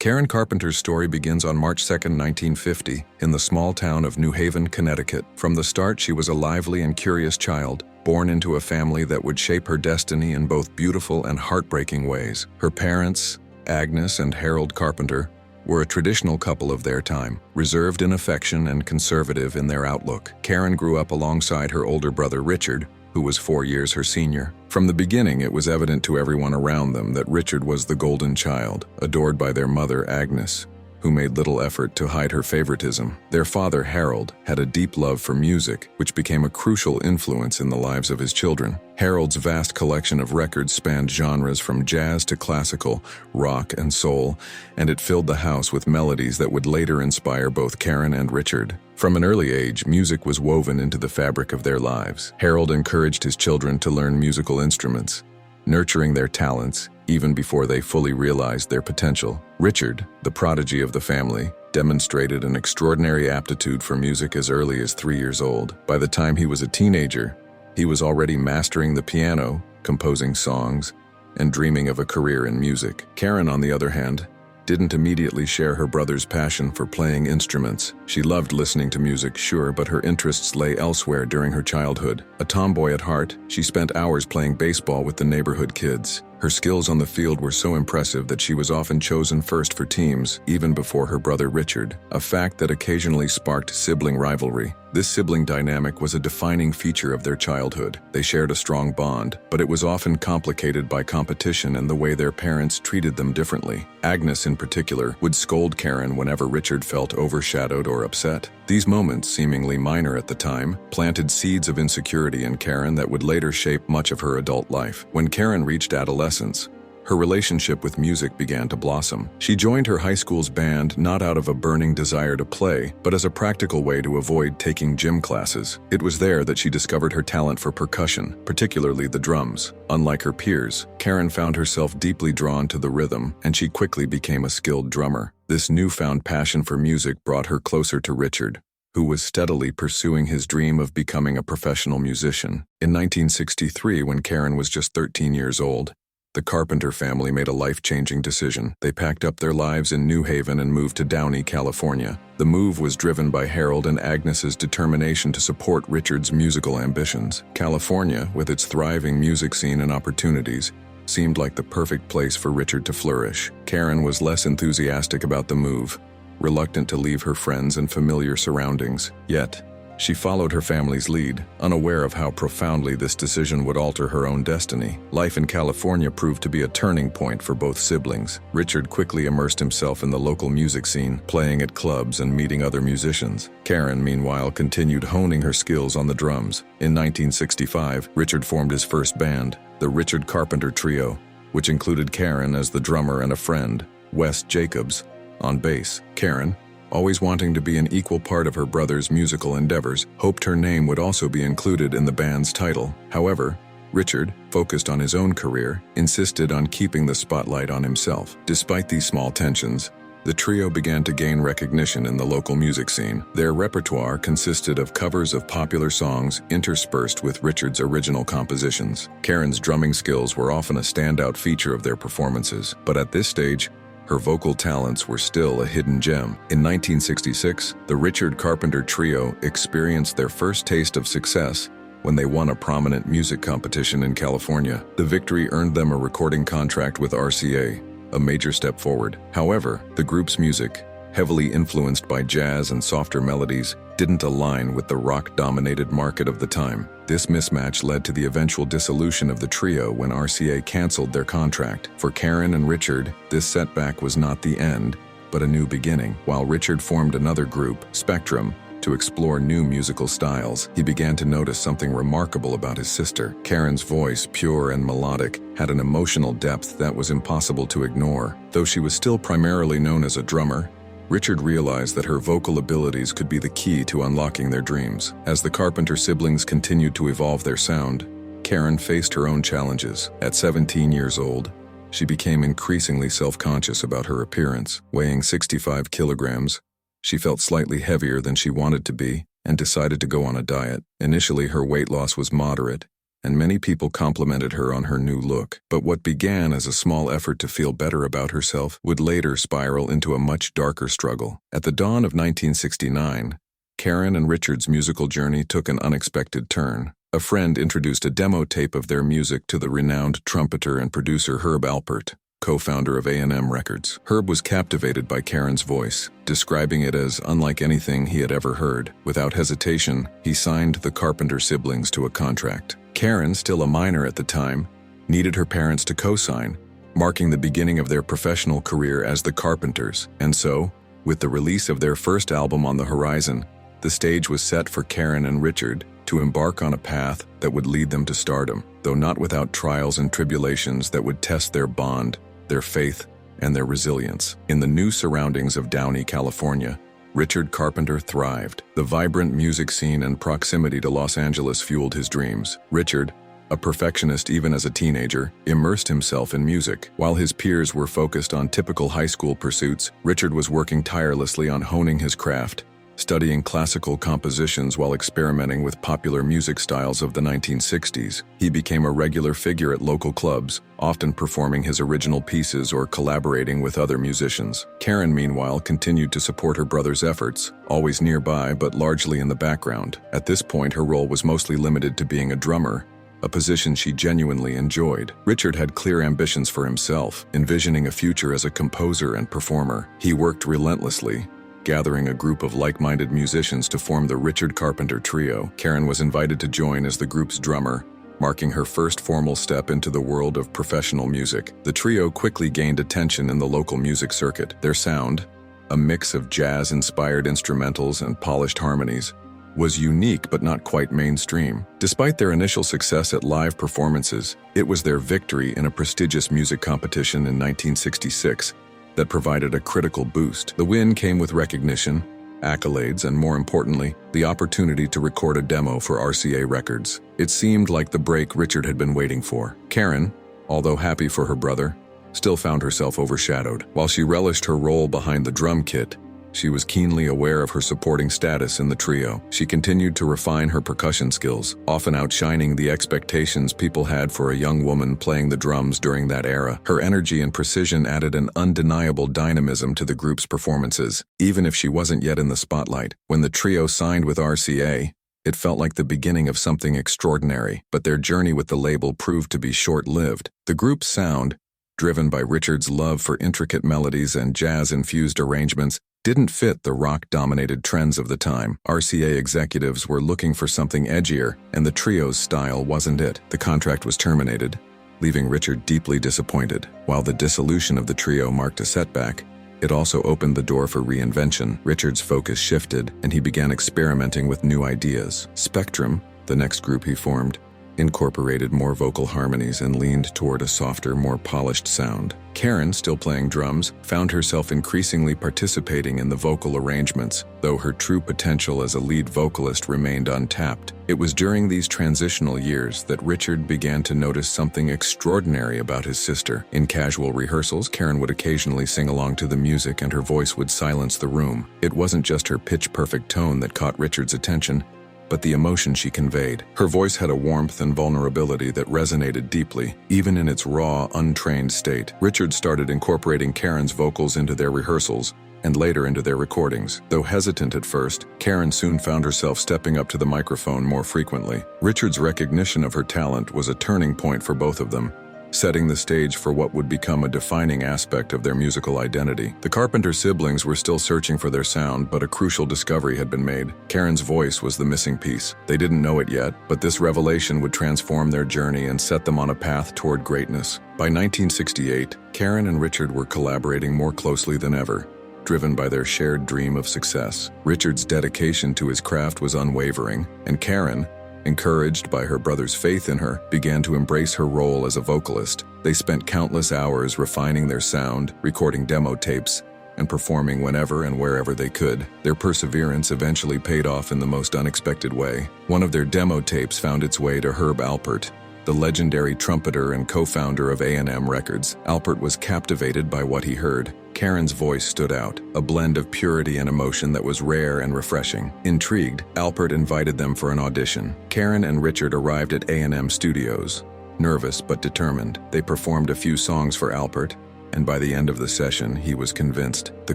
Karen Carpenter's story begins on March 2, 1950, in the small town of New Haven, Connecticut. From the start, she was a lively and curious child, born into a family that would shape her destiny in both beautiful and heartbreaking ways. Her parents, Agnes and Harold Carpenter, were a traditional couple of their time, reserved in affection and conservative in their outlook. Karen grew up alongside her older brother Richard, who was 4 years her senior. From the beginning, it was evident to everyone around them that Richard was the golden child, adored by their mother Agnes, who made little effort to hide her favoritism. Their father, Harold, had a deep love for music, which became a crucial influence in the lives of his children. Harold's vast collection of records spanned genres from jazz to classical, rock and soul, and it filled the house with melodies that would later inspire both Karen and Richard. From an early age, music was woven into the fabric of their lives. Harold encouraged his children to learn musical instruments, nurturing their talents even before they fully realized their potential. Richard, the prodigy of the family, demonstrated an extraordinary aptitude for music as early as 3 years old. By the time he was a teenager, he was already mastering the piano, composing songs, and dreaming of a career in music. Karen, on the other hand, didn't immediately share her brother's passion for playing instruments. She loved listening to music, sure, but her interests lay elsewhere during her childhood. A tomboy at heart, she spent hours playing baseball with the neighborhood kids. Her skills on the field were so impressive that she was often chosen first for teams, even before her brother Richard, a fact that occasionally sparked sibling rivalry. This sibling dynamic was a defining feature of their childhood. They shared a strong bond, but it was often complicated by competition and the way their parents treated them differently. Agnes, in particular, would scold Karen whenever Richard felt overshadowed or upset. These moments, seemingly minor at the time, planted seeds of insecurity in Karen that would later shape much of her adult life. When Karen reached adolescence, her relationship with music began to blossom. She joined her high school's band not out of a burning desire to play, but as a practical way to avoid taking gym classes. It was there that she discovered her talent for percussion, particularly the drums. Unlike her peers, Karen found herself deeply drawn to the rhythm, and she quickly became a skilled drummer. This newfound passion for music brought her closer to Richard, who was steadily pursuing his dream of becoming a professional musician. In 1963, when Karen was just 13 years old, the Carpenter family made a life-changing decision. They packed up their lives in New Haven and moved to Downey, California. The move was driven by Harold and Agnes's determination to support Richard's musical ambitions. California, with its thriving music scene and opportunities, seemed like the perfect place for Richard to flourish. Karen was less enthusiastic about the move, reluctant to leave her friends and familiar surroundings. Yet, she followed her family's lead, unaware of how profoundly this decision would alter her own destiny. Life in California proved to be a turning point for both siblings. Richard quickly immersed himself in the local music scene, playing at clubs and meeting other musicians. Karen, meanwhile, continued honing her skills on the drums. In 1965, Richard formed his first band, the Richard Carpenter Trio, which included Karen as the drummer and a friend, Wes Jacobs, on bass. Karen, always wanting to be an equal part of her brother's musical endeavors, hoped her name would also be included in the band's title. However, Richard, focused on his own career, insisted on keeping the spotlight on himself. Despite these small tensions, the trio began to gain recognition in the local music scene. Their repertoire consisted of covers of popular songs interspersed with Richard's original compositions. Karen's drumming skills were often a standout feature of their performances, but at this stage, her vocal talents were still a hidden gem. In 1966, the Richard Carpenter Trio experienced their first taste of success when they won a prominent music competition in California. The victory earned them a recording contract with RCA, a major step forward. However, the group's music, heavily influenced by jazz and softer melodies, didn't align with the rock-dominated market of the time. This mismatch led to the eventual dissolution of the trio when RCA canceled their contract. For Karen and Richard, this setback was not the end, but a new beginning. While Richard formed another group, Spectrum, to explore new musical styles, he began to notice something remarkable about his sister. Karen's voice, pure and melodic, had an emotional depth that was impossible to ignore. Though she was still primarily known as a drummer, Richard realized that her vocal abilities could be the key to unlocking their dreams. As the Carpenter siblings continued to evolve their sound, Karen faced her own challenges. At 17 years old, she became increasingly self-conscious about her appearance. Weighing 65 kilograms, she felt slightly heavier than she wanted to be and decided to go on a diet. Initially, her weight loss was moderate, and many people complimented her on her new look. But what began as a small effort to feel better about herself would later spiral into a much darker struggle. At the dawn of 1969, Karen and Richard's musical journey took an unexpected turn. A friend introduced a demo tape of their music to the renowned trumpeter and producer Herb Alpert, co-founder of A&M Records. Herb was captivated by Karen's voice, describing it as unlike anything he had ever heard. Without hesitation, he signed the Carpenter siblings to a contract. Karen, still a minor at the time, needed her parents to co-sign, marking the beginning of their professional career as the Carpenters. And so, with the release of their first album on the horizon, the stage was set for Karen and Richard to embark on a path that would lead them to stardom, though not without trials and tribulations that would test their bond, their faith, and their resilience. In the new surroundings of Downey, California, Richard Carpenter thrived. The vibrant music scene and proximity to Los Angeles fueled his dreams. Richard, a perfectionist even as a teenager, immersed himself in music. While his peers were focused on typical high school pursuits, Richard was working tirelessly on honing his craft, studying classical compositions while experimenting with popular music styles of the 1960s. He became a regular figure at local clubs, often performing his original pieces or collaborating with other musicians. Karen, meanwhile, continued to support her brother's efforts, always nearby but largely in the background. At this point, her role was mostly limited to being a drummer, a position she genuinely enjoyed. Richard had clear ambitions for himself, envisioning a future as a composer and performer. He worked relentlessly, gathering a group of like-minded musicians to form the Richard Carpenter Trio. Karen was invited to join as the group's drummer, marking her first formal step into the world of professional music. The trio quickly gained attention in the local music circuit. Their sound, a mix of jazz-inspired instrumentals and polished harmonies, was unique but not quite mainstream. Despite their initial success at live performances, it was their victory in a prestigious music competition in 1966 that provided a critical boost. The win came with recognition, accolades, and more importantly, the opportunity to record a demo for RCA Records. It seemed like the break Richard had been waiting for. Karen, although happy for her brother, still found herself overshadowed. While she relished her role behind the drum kit, she was keenly aware of her supporting status in the trio. She continued to refine her percussion skills, often outshining the expectations people had for a young woman playing the drums during that era. Her energy and precision added an undeniable dynamism to the group's performances, even if she wasn't yet in the spotlight. When the trio signed with RCA, it felt like the beginning of something extraordinary, but their journey with the label proved to be short-lived. The group's sound, driven by Richard's love for intricate melodies and jazz-infused arrangements, didn't fit the rock-dominated trends of the time. RCA executives were looking for something edgier, and the trio's style wasn't it. The contract was terminated, leaving Richard deeply disappointed. While the dissolution of the trio marked a setback, it also opened the door for reinvention. Richard's focus shifted, and he began experimenting with new ideas. Spectrum, the next group he formed, incorporated more vocal harmonies and leaned toward a softer, more polished sound. Karen, still playing drums, found herself increasingly participating in the vocal arrangements, though her true potential as a lead vocalist remained untapped. It was during these transitional years that Richard began to notice something extraordinary about his sister. In casual rehearsals, Karen would occasionally sing along to the music and her voice would silence the room. It wasn't just her pitch-perfect tone that caught Richard's attention, but the emotion she conveyed. Her voice had a warmth and vulnerability that resonated deeply, even in its raw, untrained state. Richard started incorporating Karen's vocals into their rehearsals, and later into their recordings. Though hesitant at first, Karen soon found herself stepping up to the microphone more frequently. Richard's recognition of her talent was a turning point for both of them, setting the stage for what would become a defining aspect of their musical identity. The Carpenter siblings were still searching for their sound, but a crucial discovery had been made. Karen's voice was the missing piece. They didn't know it yet, but this revelation would transform their journey and set them on a path toward greatness. By 1968, Karen and Richard were collaborating more closely than ever, driven by their shared dream of success. Richard's dedication to his craft was unwavering, and Karen, encouraged by her brother's faith in her, began to embrace her role as a vocalist. They spent countless hours refining their sound, recording demo tapes, and performing whenever and wherever they could. Their perseverance eventually paid off in the most unexpected way. One of their demo tapes found its way to Herb Alpert, the legendary trumpeter and co-founder of A&M Records. Alpert was captivated by what he heard, Karen's voice stood out, a blend of purity and emotion that was rare and refreshing. Intrigued, Alpert invited them for an audition. Karen and Richard arrived at A&M Studios. Nervous but determined, they performed a few songs for Alpert, and by the end of the session, he was convinced. The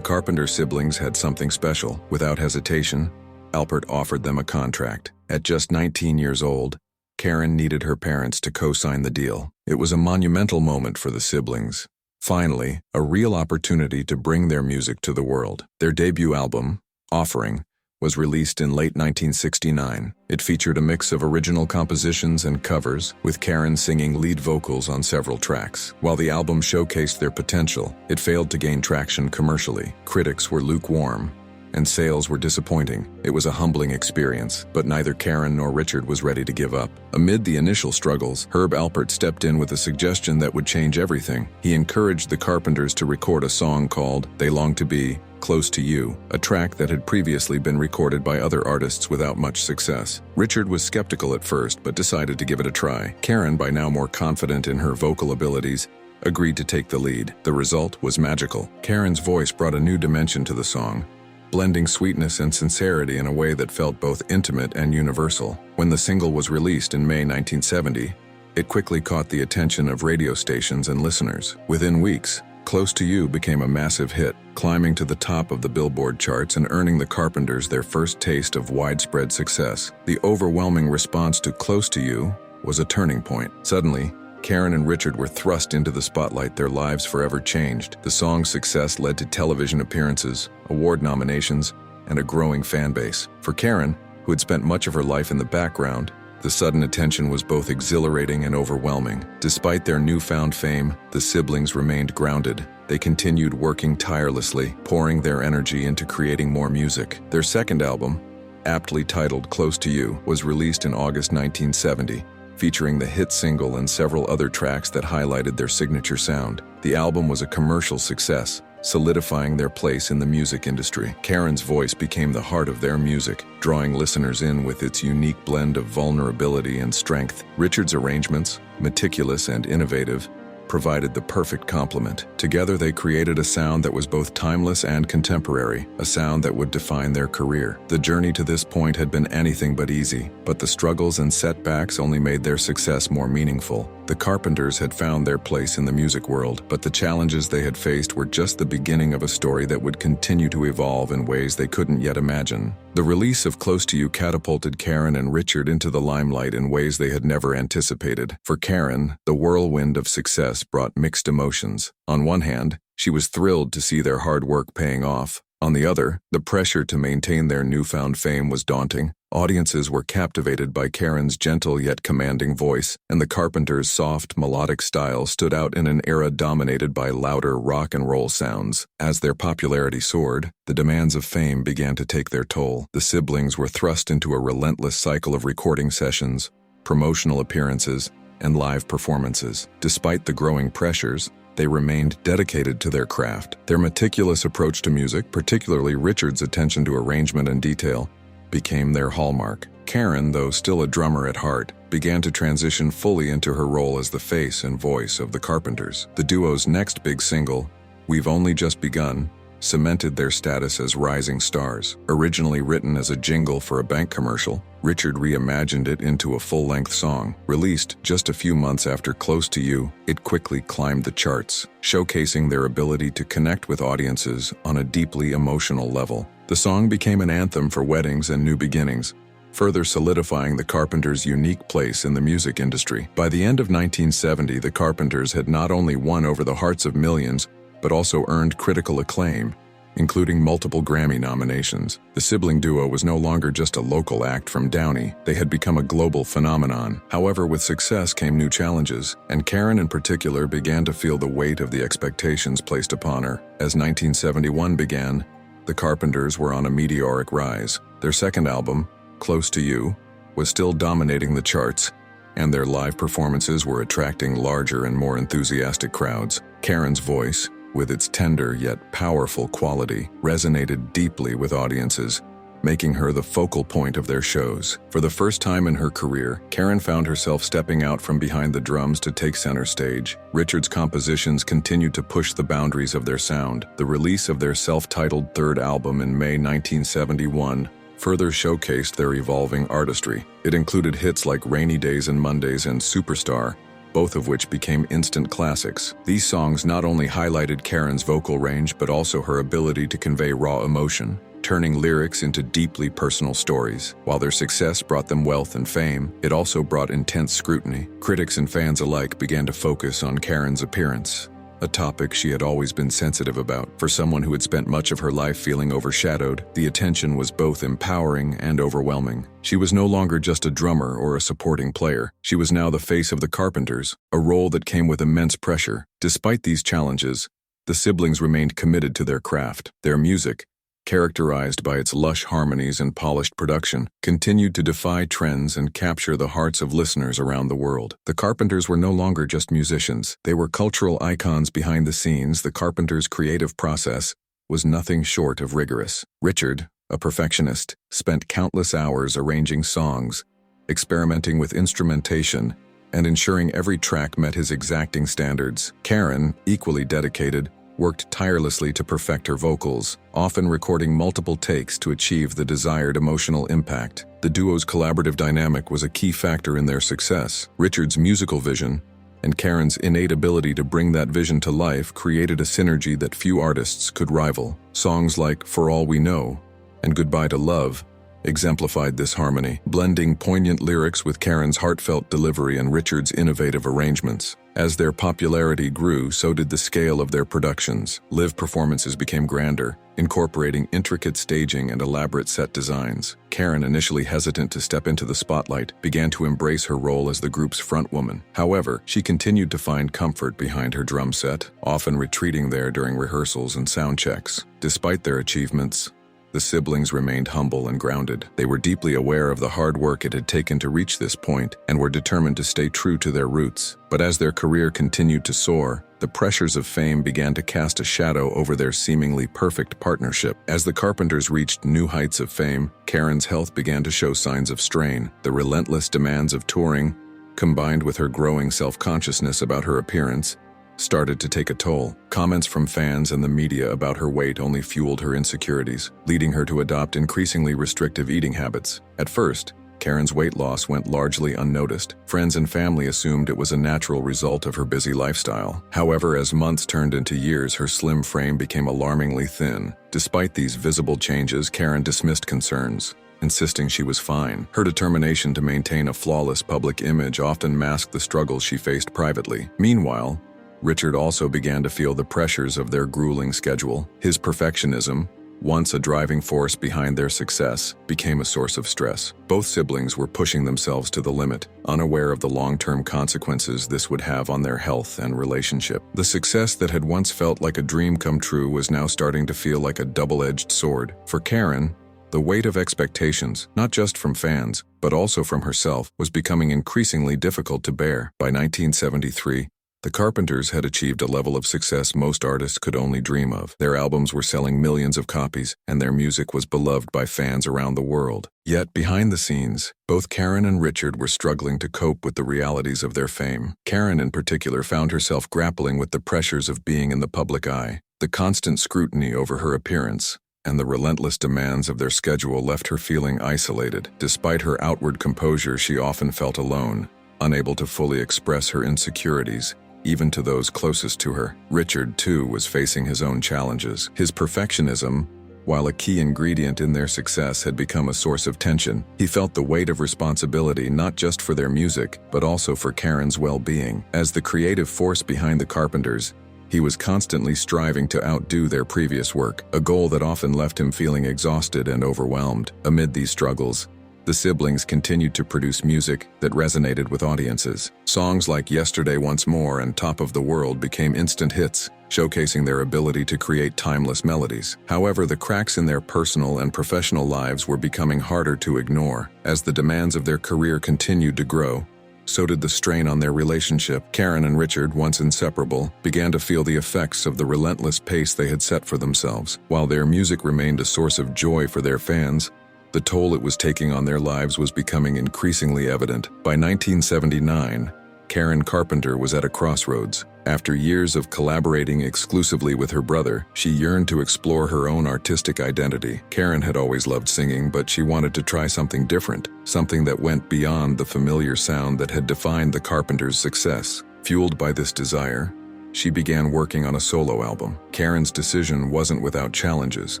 Carpenter siblings had something special. Without hesitation, Alpert offered them a contract. At just 19 years old, Karen needed her parents to co-sign the deal. It was a monumental moment for the siblings. Finally, a real opportunity to bring their music to the world. Their debut album, Offering, was released in late 1969. It featured a mix of original compositions and covers, with Karen singing lead vocals on several tracks. While the album showcased their potential, it failed to gain traction commercially. Critics were lukewarm, and sales were disappointing. It was a humbling experience, but neither Karen nor Richard was ready to give up. Amid the initial struggles, Herb Alpert stepped in with a suggestion that would change everything. He encouraged the Carpenters to record a song called They Long to Be Close to You, a track that had previously been recorded by other artists without much success. Richard was skeptical at first, but decided to give it a try. Karen, by now more confident in her vocal abilities, agreed to take the lead. The result was magical. Karen's voice brought a new dimension to the song, blending sweetness and sincerity in a way that felt both intimate and universal. When the single was released in May 1970, it quickly caught the attention of radio stations and listeners. Within weeks, Close to You became a massive hit, climbing to the top of the Billboard charts and earning the Carpenters their first taste of widespread success. The overwhelming response to Close to You was a turning point. Suddenly, Karen and Richard were thrust into the spotlight, their lives forever changed. The song's success led to television appearances, award nominations, and a growing fan base. For Karen, who had spent much of her life in the background, the sudden attention was both exhilarating and overwhelming. Despite their newfound fame, the siblings remained grounded. They continued working tirelessly, pouring their energy into creating more music. Their second album, aptly titled Close to You, was released in August 1970. Featuring the hit single and several other tracks that highlighted their signature sound. The album was a commercial success, solidifying their place in the music industry. Karen's voice became the heart of their music, drawing listeners in with its unique blend of vulnerability and strength. Richard's arrangements, meticulous and innovative, provided the perfect complement. Together they created a sound that was both timeless and contemporary, a sound that would define their career. The journey to this point had been anything but easy, but the struggles and setbacks only made their success more meaningful. The Carpenters had found their place in the music world, but the challenges they had faced were just the beginning of a story that would continue to evolve in ways they couldn't yet imagine. The release of Close to You catapulted Karen and Richard into the limelight in ways they had never anticipated. For Karen, the whirlwind of success brought mixed emotions. On one hand, she was thrilled to see their hard work paying off. On the other, the pressure to maintain their newfound fame was daunting. Audiences were captivated by Karen's gentle yet commanding voice, and the Carpenters' soft, melodic style stood out in an era dominated by louder rock and roll sounds. As their popularity soared, the demands of fame began to take their toll. The siblings were thrust into a relentless cycle of recording sessions, promotional appearances, and live performances. Despite the growing pressures, they remained dedicated to their craft. Their meticulous approach to music, particularly Richard's attention to arrangement and detail, became their hallmark. Karen, though still a drummer at heart, began to transition fully into her role as the face and voice of the Carpenters. The duo's next big single, We've Only Just Begun, cemented their status as rising stars. Originally written as a jingle for a bank commercial, Richard reimagined it into a full-length song. Released just a few months after Close to You, it quickly climbed the charts, showcasing their ability to connect with audiences on a deeply emotional level. The song became an anthem for weddings and new beginnings, further solidifying the Carpenters' unique place in the music industry. By the end of 1970, the Carpenters had not only won over the hearts of millions, but also earned critical acclaim, including multiple Grammy nominations. The sibling duo was no longer just a local act from Downey. They had become a global phenomenon. However, with success came new challenges, and Karen in particular began to feel the weight of the expectations placed upon her. As 1971 began, the Carpenters were on a meteoric rise. Their second album, Close to You, was still dominating the charts, and their live performances were attracting larger and more enthusiastic crowds. Karen's voice, with its tender yet powerful quality, resonated deeply with audiences, making her the focal point of their shows. For the first time in her career, Karen found herself stepping out from behind the drums to take center stage. Richard's compositions continued to push the boundaries of their sound. The release of their self-titled third album in May 1971 further showcased their evolving artistry. It included hits like Rainy Days and Mondays and Superstar, both of which became instant classics. These songs not only highlighted Karen's vocal range but also her ability to convey raw emotion, turning lyrics into deeply personal stories. While their success brought them wealth and fame, it also brought intense scrutiny. Critics and fans alike began to focus on Karen's appearance, a topic she had always been sensitive about. For someone who had spent much of her life feeling overshadowed, the attention was both empowering and overwhelming. She was no longer just a drummer or a supporting player. She was now the face of the Carpenters, a role that came with immense pressure. Despite these challenges, the siblings remained committed to their craft. Their music, characterized by its lush harmonies and polished production, continued to defy trends and capture the hearts of listeners around the world. The Carpenters were no longer just musicians. They were cultural icons behind the scenes. The Carpenters' creative process was nothing short of rigorous. Richard, a perfectionist, spent countless hours arranging songs, experimenting with instrumentation, and ensuring every track met his exacting standards. Karen, equally dedicated, worked tirelessly to perfect her vocals, often recording multiple takes to achieve the desired emotional impact. The duo's collaborative dynamic was a key factor in their success. Richard's musical vision and Karen's innate ability to bring that vision to life created a synergy that few artists could rival. Songs like For All We Know and Goodbye to Love exemplified this harmony, blending poignant lyrics with Karen's heartfelt delivery and Richard's innovative arrangements. As their popularity grew, so did the scale of their productions. Live performances became grander, incorporating intricate staging and elaborate set designs. Karen, initially hesitant to step into the spotlight, began to embrace her role as the group's frontwoman. However, she continued to find comfort behind her drum set, often retreating there during rehearsals and sound checks. Despite their achievements, the siblings remained humble and grounded. They were deeply aware of the hard work it had taken to reach this point and were determined to stay true to their roots. But as their career continued to soar, the pressures of fame began to cast a shadow over their seemingly perfect partnership. As the Carpenters reached new heights of fame, Karen's health began to show signs of strain. The relentless demands of touring, combined with her growing self-consciousness about her appearance, started to take a toll. Comments from fans and the media about her weight only fueled her insecurities, leading her to adopt increasingly restrictive eating habits. At first, Karen's weight loss went largely unnoticed. Friends and family assumed it was a natural result of her busy lifestyle. However, as months turned into years, her slim frame became alarmingly thin. Despite these visible changes, Karen dismissed concerns, insisting she was fine. Her determination to maintain a flawless public image often masked the struggles she faced privately. Meanwhile, Richard also began to feel the pressures of their grueling schedule. His perfectionism, once a driving force behind their success, became a source of stress. Both siblings were pushing themselves to the limit, unaware of the long-term consequences this would have on their health and relationship. The success that had once felt like a dream come true was now starting to feel like a double-edged sword. For Karen, the weight of expectations, not just from fans, but also from herself, was becoming increasingly difficult to bear. By 1973, the Carpenters had achieved a level of success most artists could only dream of. Their albums were selling millions of copies, and their music was beloved by fans around the world. Yet, behind the scenes, both Karen and Richard were struggling to cope with the realities of their fame. Karen, in particular, found herself grappling with the pressures of being in the public eye. The constant scrutiny over her appearance and the relentless demands of their schedule left her feeling isolated. Despite her outward composure, she often felt alone, unable to fully express her insecurities, even to those closest to her. Richard, too, was facing his own challenges. His perfectionism, while a key ingredient in their success, had become a source of tension. He felt the weight of responsibility not just for their music, but also for Karen's well-being. As the creative force behind the Carpenters, he was constantly striving to outdo their previous work, a goal that often left him feeling exhausted and overwhelmed. Amid these struggles, the siblings continued to produce music that resonated with audiences. Songs like Yesterday Once More and Top of the World became instant hits, showcasing their ability to create timeless melodies. However, the cracks in their personal and professional lives were becoming harder to ignore. As the demands of their career continued to grow, so did the strain on their relationship. Karen and Richard, once inseparable, began to feel the effects of the relentless pace they had set for themselves. While their music remained a source of joy for their fans, The toll it was taking on their lives was becoming increasingly evident. By 1979, Karen Carpenter was at a crossroads. After years of collaborating exclusively with her brother, she yearned to explore her own artistic identity. Karen had always loved singing, but she wanted to try something different, something that went beyond the familiar sound that had defined the Carpenters' success. Fueled by this desire, she began working on a solo album. Karen's decision wasn't without challenges.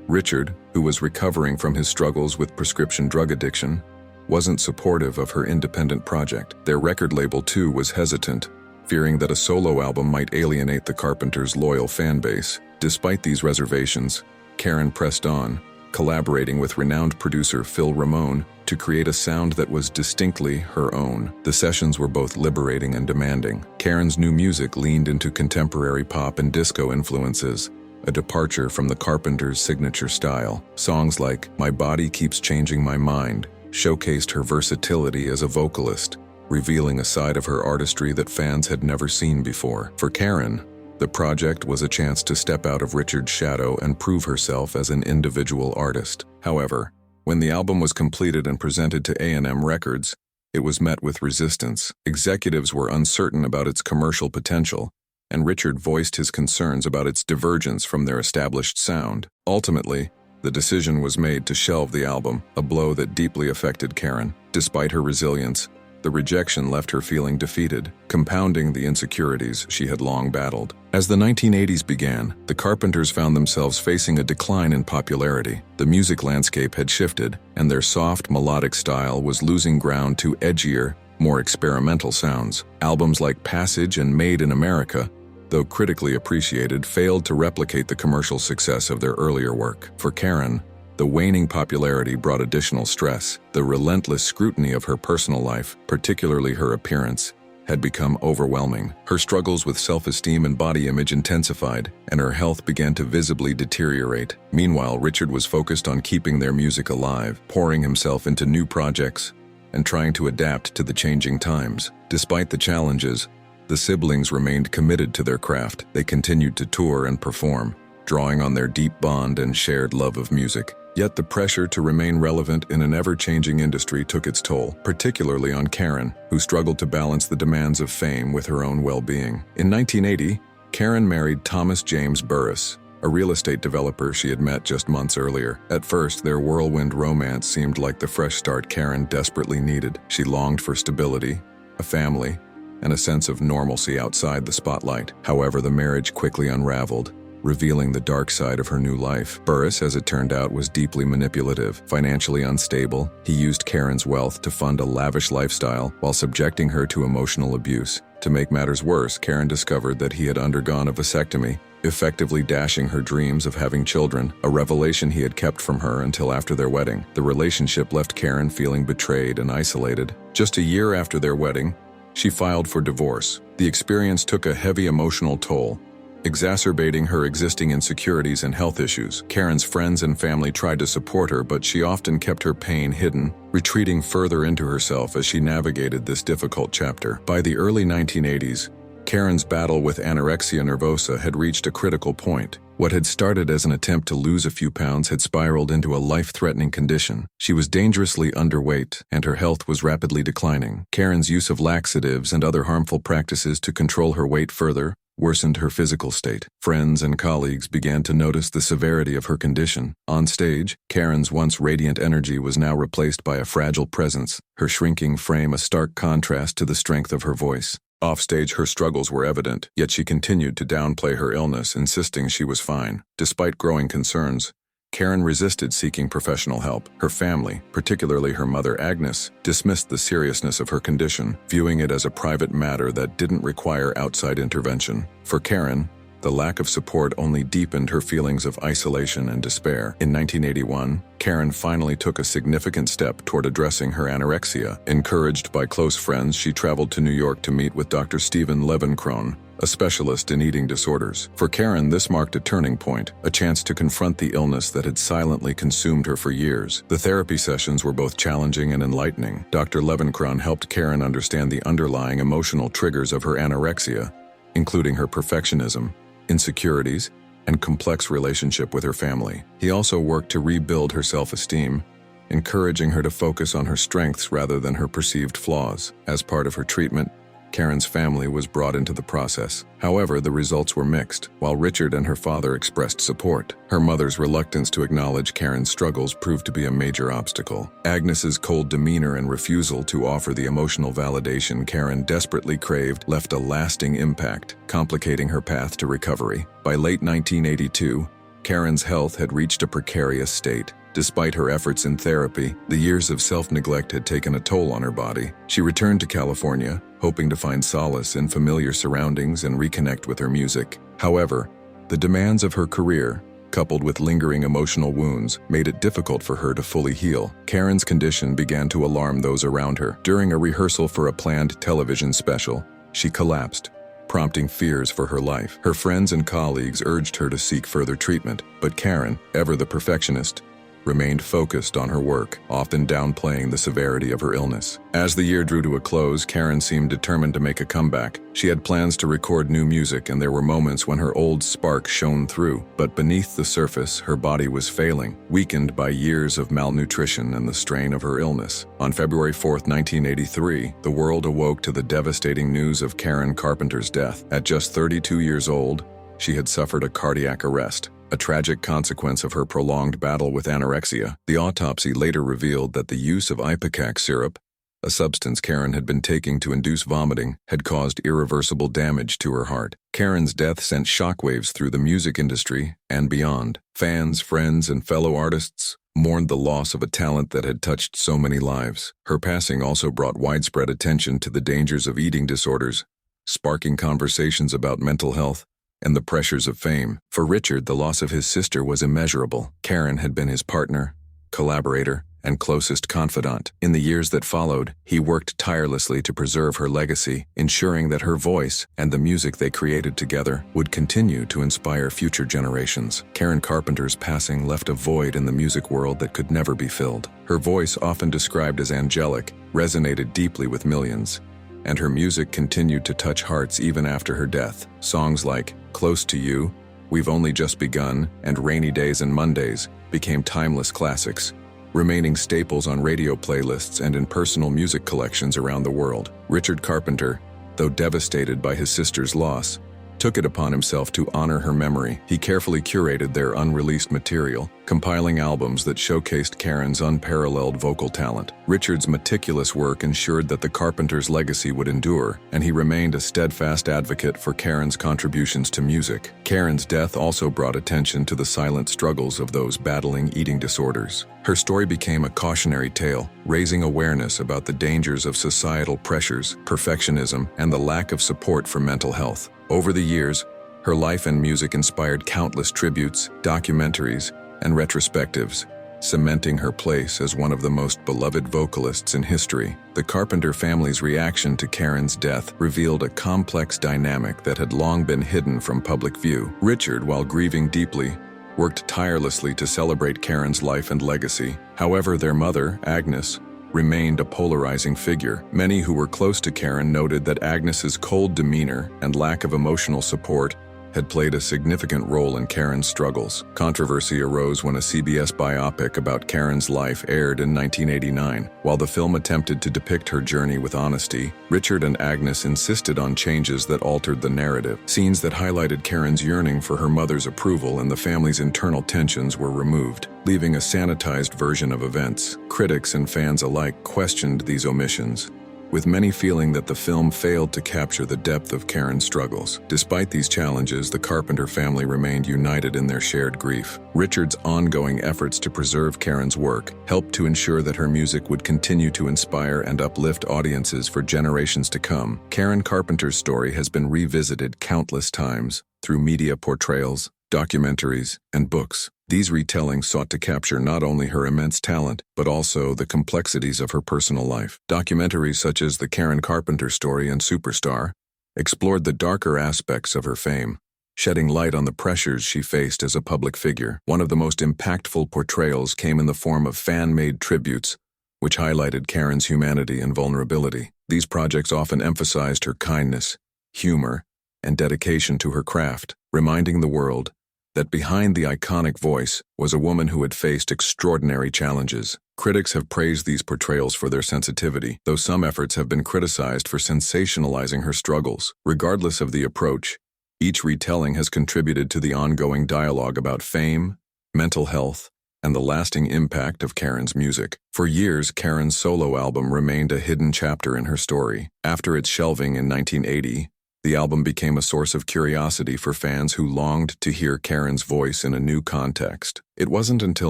Richard, who was recovering from his struggles with prescription drug addiction, wasn't supportive of her independent project. Their record label, too, was hesitant, fearing that a solo album might alienate the Carpenters' loyal fan base. Despite these reservations, Karen pressed on, collaborating with renowned producer Phil Ramone to create a sound that was distinctly her own. The sessions were both liberating and demanding. Karen's new music leaned into contemporary pop and disco influences, a departure from the Carpenters' signature style. Songs like "My Body Keeps Changing My Mind" showcased her versatility as a vocalist, revealing a side of her artistry that fans had never seen before. For Karen, the project was a chance to step out of Richard's shadow and prove herself as an individual artist. However, when the album was completed and presented to A&M Records, it was met with resistance. Executives were uncertain about its commercial potential, and Richard voiced his concerns about its divergence from their established sound. Ultimately, the decision was made to shelve the album, a blow that deeply affected Karen. Despite her resilience, the rejection left her feeling defeated, compounding the insecurities she had long battled. As the 1980s began, the Carpenters found themselves facing a decline in popularity. The music landscape had shifted, and their soft, melodic style was losing ground to edgier, more experimental sounds. Albums like Passage and Made in America, though critically appreciated, failed to replicate the commercial success of their earlier work. For Karen, the waning popularity brought additional stress. The relentless scrutiny of her personal life, particularly her appearance, had become overwhelming. Her struggles with self-esteem and body image intensified, and her health began to visibly deteriorate. Meanwhile, Richard was focused on keeping their music alive, pouring himself into new projects, and trying to adapt to the changing times. Despite the challenges, the siblings remained committed to their craft. They continued to tour and perform, drawing on their deep bond and shared love of music. Yet the pressure to remain relevant in an ever-changing industry took its toll, particularly on Karen, who struggled to balance the demands of fame with her own well-being. In 1980, Karen married Thomas James Burris, a real estate developer she had met just months earlier. At first, their whirlwind romance seemed like the fresh start Karen desperately needed. She longed for stability, a family, and a sense of normalcy outside the spotlight. However, the marriage quickly unraveled, revealing the dark side of her new life. Burris, as it turned out, was deeply manipulative. Financially unstable, he used Karen's wealth to fund a lavish lifestyle while subjecting her to emotional abuse. To make matters worse, Karen discovered that he had undergone a vasectomy, effectively dashing her dreams of having children, a revelation he had kept from her until after their wedding. The relationship left Karen feeling betrayed and isolated. Just a year after their wedding, she filed for divorce. The experience took a heavy emotional toll, exacerbating her existing insecurities and health issues. Karen's friends and family tried to support her, but she often kept her pain hidden, retreating further into herself as she navigated this difficult chapter. By the early 1980s, Karen's battle with anorexia nervosa had reached a critical point. What had started as an attempt to lose a few pounds had spiraled into a life-threatening condition. She was dangerously underweight, and her health was rapidly declining. Karen's use of laxatives and other harmful practices to control her weight further worsened her physical state. Friends and colleagues began to notice the severity of her condition. On stage, Karen's once radiant energy was now replaced by a fragile presence, her shrinking frame a stark contrast to the strength of her voice. Offstage, her struggles were evident, yet she continued to downplay her illness, insisting she was fine. Despite growing concerns, Karen resisted seeking professional help. Her family, particularly her mother Agnes, dismissed the seriousness of her condition, viewing it as a private matter that didn't require outside intervention. For Karen, the lack of support only deepened her feelings of isolation and despair. In 1981, Karen finally took a significant step toward addressing her anorexia. Encouraged by close friends, she traveled to New York to meet with Dr. Stephen Levenkron, a specialist in eating disorders. For Karen, this marked a turning point, a chance to confront the illness that had silently consumed her for years. The therapy sessions were both challenging and enlightening. Dr. Levenkron helped Karen understand the underlying emotional triggers of her anorexia, including her perfectionism, insecurities, and complex relationship with her family. He also worked to rebuild her self-esteem, encouraging her to focus on her strengths rather than her perceived flaws. As part of her treatment, Karen's family was brought into the process. However, the results were mixed. While Richard and her father expressed support, her mother's reluctance to acknowledge Karen's struggles proved to be a major obstacle. Agnes's cold demeanor and refusal to offer the emotional validation Karen desperately craved left a lasting impact, complicating her path to recovery. By late 1982, Karen's health had reached a precarious state. Despite her efforts in therapy, the years of self-neglect had taken a toll on her body. She returned to California, hoping to find solace in familiar surroundings and reconnect with her music. However, the demands of her career, coupled with lingering emotional wounds, made it difficult for her to fully heal. Karen's condition began to alarm those around her. During a rehearsal for a planned television special, she collapsed, prompting fears for her life. Her friends and colleagues urged her to seek further treatment, but Karen, ever the perfectionist, remained focused on her work, often downplaying the severity of her illness. As the year drew to a close, Karen seemed determined to make a comeback. She had plans to record new music, and there were moments when her old spark shone through. But beneath the surface, her body was failing, weakened by years of malnutrition and the strain of her illness. On February 4, 1983, the world awoke to the devastating news of Karen Carpenter's death. At just 32 years old, she had suffered a cardiac arrest, a tragic consequence of her prolonged battle with anorexia. The autopsy later revealed that the use of ipecac syrup, a substance Karen had been taking to induce vomiting, had caused irreversible damage to her heart. Karen's death sent shockwaves through the music industry and beyond. Fans, friends, and fellow artists mourned the loss of a talent that had touched so many lives. Her passing also brought widespread attention to the dangers of eating disorders, sparking conversations about mental health and the pressures of fame. For Richard, the loss of his sister was immeasurable. Karen had been his partner, collaborator, and closest confidant. In the years that followed, he worked tirelessly to preserve her legacy, ensuring that her voice and the music they created together would continue to inspire future generations. Karen Carpenter's passing left a void in the music world that could never be filled. Her voice, often described as angelic, resonated deeply with millions, and her music continued to touch hearts even after her death. Songs like Close to You, We've Only Just Begun, and Rainy Days and Mondays became timeless classics, remaining staples on radio playlists and in personal music collections around the world. Richard Carpenter, though devastated by his sister's loss, took it upon himself to honor her memory. He carefully curated their unreleased material, compiling albums that showcased Karen's unparalleled vocal talent. Richard's meticulous work ensured that the Carpenters' legacy would endure, and he remained a steadfast advocate for Karen's contributions to music. Karen's death also brought attention to the silent struggles of those battling eating disorders. Her story became a cautionary tale, raising awareness about the dangers of societal pressures, perfectionism, and the lack of support for mental health. Over the years, her life and music inspired countless tributes, documentaries, and retrospectives, cementing her place as one of the most beloved vocalists in history. The Carpenter family's reaction to Karen's death revealed a complex dynamic that had long been hidden from public view. Richard, while grieving deeply, worked tirelessly to celebrate Karen's life and legacy. However, their mother, Agnes, remained a polarizing figure. Many who were close to Karen noted that Agnes's cold demeanor and lack of emotional support had played a significant role in Karen's struggles. Controversy arose when a CBS biopic about Karen's life aired in 1989. While the film attempted to depict her journey with honesty, Richard and Agnes insisted on changes that altered the narrative. Scenes that highlighted Karen's yearning for her mother's approval and the family's internal tensions were removed, leaving a sanitized version of events. Critics and fans alike questioned these omissions, with many feeling that the film failed to capture the depth of Karen's struggles. Despite these challenges, the Carpenter family remained united in their shared grief. Richard's ongoing efforts to preserve Karen's work helped to ensure that her music would continue to inspire and uplift audiences for generations to come. Karen Carpenter's story has been revisited countless times through media portrayals, documentaries, and books. These retellings sought to capture not only her immense talent, but also the complexities of her personal life. Documentaries such as The Karen Carpenter Story and Superstar explored the darker aspects of her fame, shedding light on the pressures she faced as a public figure. One of the most impactful portrayals came in the form of fan-made tributes, which highlighted Karen's humanity and vulnerability. These projects often emphasized her kindness, humor, and dedication to her craft, reminding the world that behind the iconic voice was a woman who had faced extraordinary challenges. Critics have praised these portrayals for their sensitivity, though some efforts have been criticized for sensationalizing her struggles. Regardless of the approach, each retelling has contributed to the ongoing dialogue about fame, mental health, and the lasting impact of Karen's music. For years, Karen's solo album remained a hidden chapter in her story. After its shelving in 1980, the album became a source of curiosity for fans who longed to hear Karen's voice in a new context. It wasn't until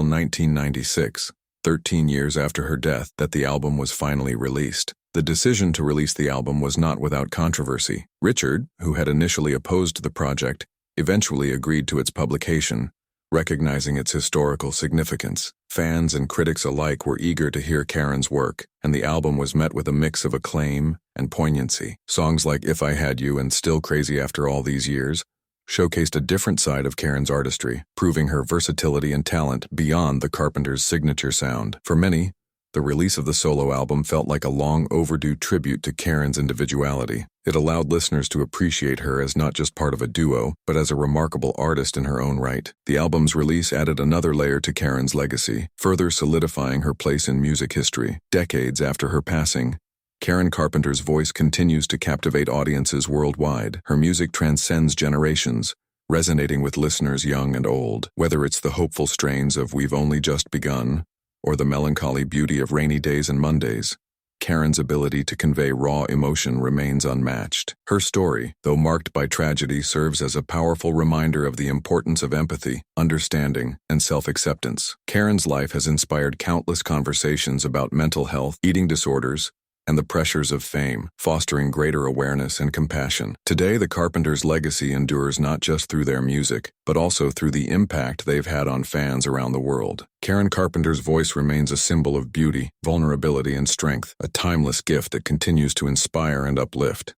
1996, 13 years after her death, that the album was finally released. The decision to release the album was not without controversy. Richard, who had initially opposed the project, eventually agreed to its publication, recognizing its historical significance. Fans and critics alike were eager to hear Karen's work, and the album was met with a mix of acclaim and poignancy. Songs like If I Had You and Still Crazy After All These Years showcased a different side of Karen's artistry, proving her versatility and talent beyond the Carpenters' signature sound. For many, the release of the solo album felt like a long overdue tribute to Karen's individuality. It allowed listeners to appreciate her as not just part of a duo, but as a remarkable artist in her own right. The album's release added another layer to Karen's legacy, further solidifying her place in music history. Decades after her passing, Karen Carpenter's voice continues to captivate audiences worldwide. Her music transcends generations, resonating with listeners young and old. Whether it's the hopeful strains of We've Only Just Begun, or the melancholy beauty of Rainy Days and Mondays, Karen's ability to convey raw emotion remains unmatched. Her story, though marked by tragedy, serves as a powerful reminder of the importance of empathy, understanding, and self-acceptance. Karen's life has inspired countless conversations about mental health, eating disorders, and the pressures of fame, fostering greater awareness and compassion. Today, the Carpenters' legacy endures not just through their music, but also through the impact they've had on fans around the world. Karen Carpenter's voice remains a symbol of beauty, vulnerability, and strength, a timeless gift that continues to inspire and uplift.